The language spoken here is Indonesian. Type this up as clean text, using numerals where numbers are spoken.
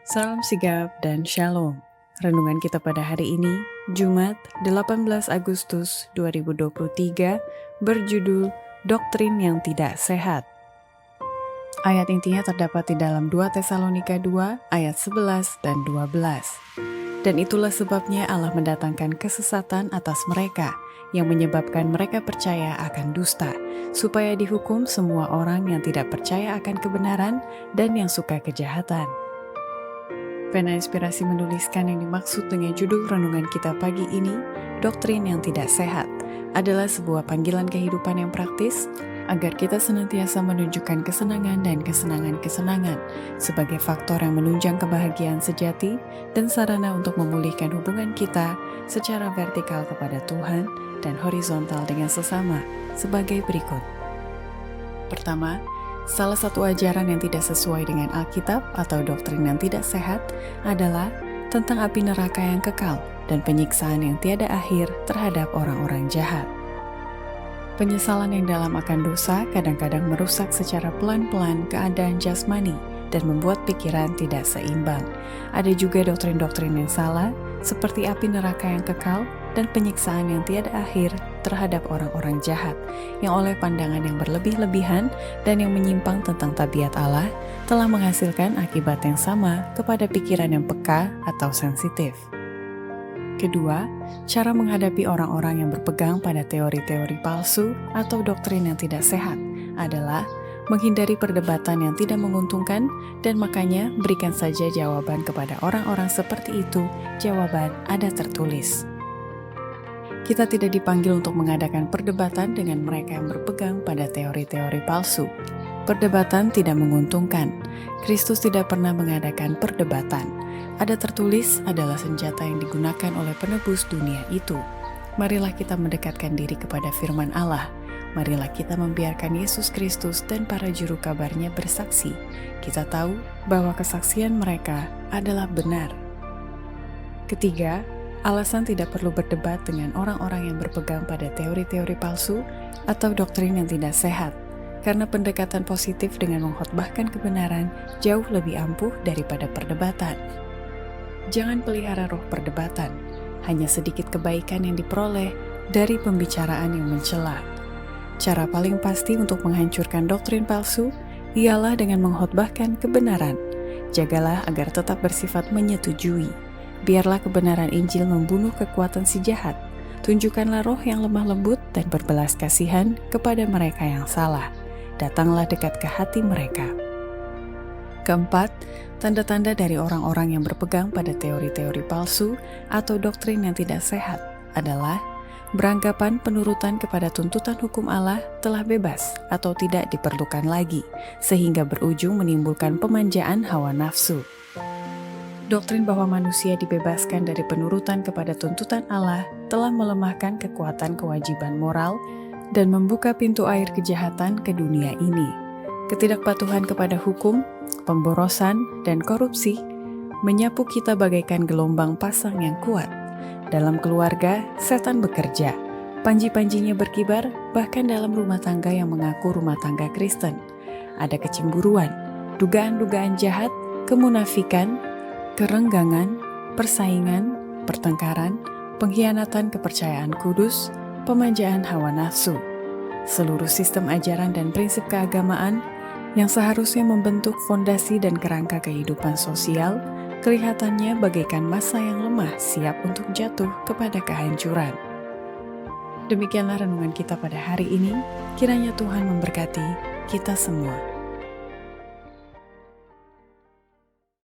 Salam sigap dan shalom. Renungan kita pada hari ini, Jumat 18 Agustus 2023, berjudul Doktrin yang Tidak Sehat. Ayat intinya terdapat di dalam 2 Tesalonika 2 ayat 11 dan 12. Dan itulah sebabnya Allah mendatangkan kesesatan atas mereka, yang menyebabkan mereka percaya akan dusta, supaya dihukum semua orang yang tidak percaya akan kebenaran dan yang suka kejahatan. Pena Inspirasi menuliskan yang dimaksud dengan judul renungan kita pagi ini, doktrin yang tidak sehat, adalah sebuah panggilan kehidupan yang praktis, agar kita senantiasa menunjukkan kesenangan dan kesenangan-kesenangan sebagai faktor yang menunjang kebahagiaan sejati dan sarana untuk memulihkan hubungan kita secara vertikal kepada Tuhan dan horizontal dengan sesama sebagai berikut. Pertama, salah satu ajaran yang tidak sesuai dengan Alkitab atau doktrin yang tidak sehat adalah tentang api neraka yang kekal dan penyiksaan yang tiada akhir terhadap orang-orang jahat. Penyesalan yang dalam akan dosa kadang-kadang merusak secara pelan-pelan keadaan jasmani dan membuat pikiran tidak seimbang. Ada juga doktrin-doktrin yang salah, seperti api neraka yang kekal dan penyiksaan yang tiada akhir terhadap orang-orang jahat, yang oleh pandangan yang berlebih-lebihan dan yang menyimpang tentang tabiat Allah, telah menghasilkan akibat yang sama kepada pikiran yang peka atau sensitif. Kedua, cara menghadapi orang-orang yang berpegang pada teori-teori palsu atau doktrin yang tidak sehat adalah menghindari perdebatan yang tidak menguntungkan, dan makanya berikan saja jawaban kepada orang-orang seperti itu. Jawaban ada tertulis. Kita tidak dipanggil untuk mengadakan perdebatan dengan mereka yang berpegang pada teori-teori palsu. Perdebatan tidak menguntungkan. Kristus tidak pernah mengadakan perdebatan. Ada tertulis adalah senjata yang digunakan oleh penebus dunia itu. Marilah kita mendekatkan diri kepada firman Allah. Marilah kita membiarkan Yesus Kristus dan para juru kabarnya bersaksi. Kita tahu bahwa kesaksian mereka adalah benar. Ketiga, alasan tidak perlu berdebat dengan orang-orang yang berpegang pada teori-teori palsu atau doktrin yang tidak sehat, karena pendekatan positif dengan mengkhotbahkan kebenaran jauh lebih ampuh daripada perdebatan. Jangan pelihara roh perdebatan, hanya sedikit kebaikan yang diperoleh dari pembicaraan yang mencela. Cara paling pasti untuk menghancurkan doktrin palsu ialah dengan mengkhotbahkan kebenaran. Jagalah agar tetap bersifat menyetujui. Biarlah kebenaran Injil membunuh kekuatan si jahat. Tunjukkanlah roh yang lemah lembut dan berbelas kasihan kepada mereka yang salah. Datanglah dekat ke hati mereka. Keempat, tanda-tanda dari orang-orang yang berpegang pada teori-teori palsu atau doktrin yang tidak sehat adalah beranggapan penurutan kepada tuntutan hukum Allah telah bebas atau tidak diperlukan lagi, sehingga berujung menimbulkan pemanjaan hawa nafsu. Doktrin bahwa manusia dibebaskan dari penurutan kepada tuntutan Allah telah melemahkan kekuatan kewajiban moral dan membuka pintu air kejahatan ke dunia ini. Ketidakpatuhan kepada hukum, pemborosan, dan korupsi menyapu kita bagaikan gelombang pasang yang kuat. Dalam keluarga, setan bekerja. Panji-panjinya berkibar, bahkan dalam rumah tangga yang mengaku rumah tangga Kristen. Ada kecemburuan, dugaan-dugaan jahat, kemunafikan, kerenggangan, persaingan, pertengkaran, pengkhianatan kepercayaan kudus, pemanjaan hawa nafsu. Seluruh sistem ajaran dan prinsip keagamaan yang seharusnya membentuk fondasi dan kerangka kehidupan sosial, kelihatannya bagaikan massa yang lemah siap untuk jatuh kepada kehancuran. Demikianlah renungan kita pada hari ini. Kiranya Tuhan memberkati kita semua.